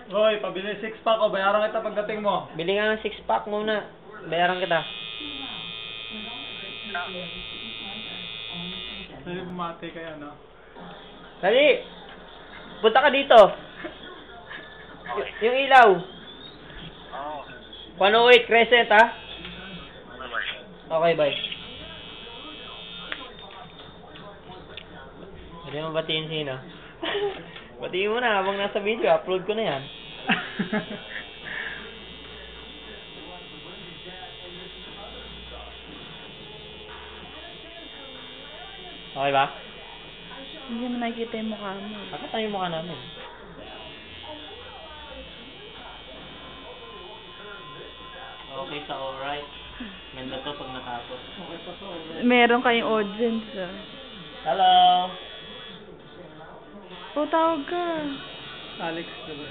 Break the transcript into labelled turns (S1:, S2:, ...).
S1: Hoy, pabili 6-pack o bayaran kita pagdating mo.
S2: Bili nga ng 6-pack muna. Bayaran kita.
S1: Pwede bumati kaya, no?
S2: Dali! Punta ka dito. Yung ilaw.
S3: Oo.
S2: 108 Crescent, ha? Okay, bye. Pwede mo batiin sino? Batiin mo na habang nasa video. Upload ko na yan. Okay ba?
S4: Hindi mo nakikita yung mukha mo.
S2: Bakit tayo mukha namin? Okay sa alright. Ganda to pag natapos.
S4: Meron kayong audience, ah.
S2: Hello!
S4: O, tawag ka.
S1: Alex, diba?